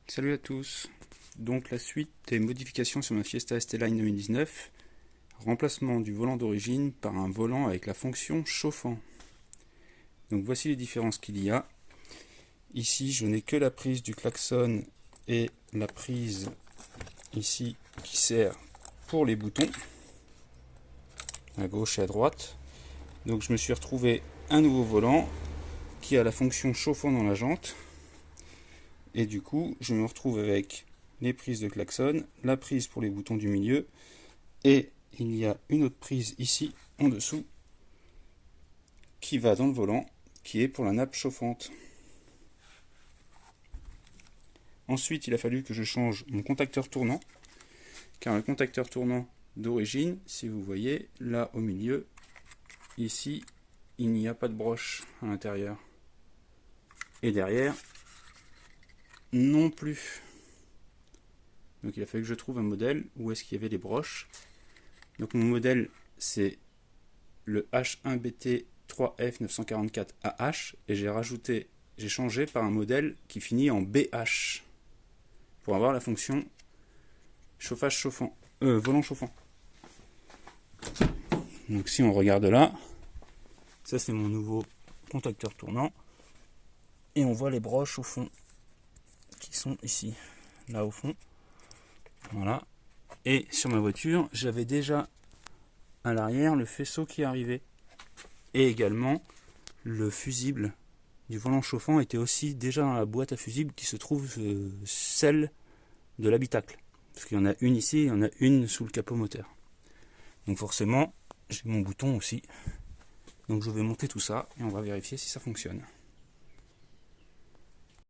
Salut à tous. Donc la suite des modifications sur ma Fiesta ST-Line 2019. Remplacement du volant d'origine par un volant avec la fonction chauffant. Donc voici les différences qu'il y a. Ici je n'ai que la prise du klaxon et la prise ici qui sert pour les boutons à gauche et à droite. Donc je me suis retrouvé un nouveau volant qui a la fonction chauffant dans la jante. Et du coup, je me retrouve avec les prises de klaxon, la prise pour les boutons du milieu, et il y a une autre prise ici, en dessous, qui va dans le volant, qui est pour la nappe chauffante. Ensuite, il a fallu que je change mon contacteur tournant, car le contacteur tournant d'origine, si vous voyez, là au milieu, ici, il n'y a pas de broche à l'intérieur. Et derrière, non plus. Donc il a fallu que je trouve un modèle où est-ce qu'il y avait les broches. Donc mon modèle c'est le H1BT3F944AH et j'ai changé par un modèle qui finit en BH pour avoir la fonction chauffage chauffant, volant chauffant. Donc si on regarde là, ça c'est mon nouveau contacteur tournant et on voit les broches au fond qui sont ici, là au fond. Voilà. Et sur ma voiture, j'avais déjà à l'arrière le faisceau qui arrivait. Et également, le fusible du volant chauffant était aussi déjà dans la boîte à fusibles qui se trouve celle de l'habitacle. Parce qu'il y en a une ici, il y en a une sous le capot moteur. Donc forcément, j'ai mon bouton aussi. Donc je vais monter tout ça et on va vérifier si ça fonctionne.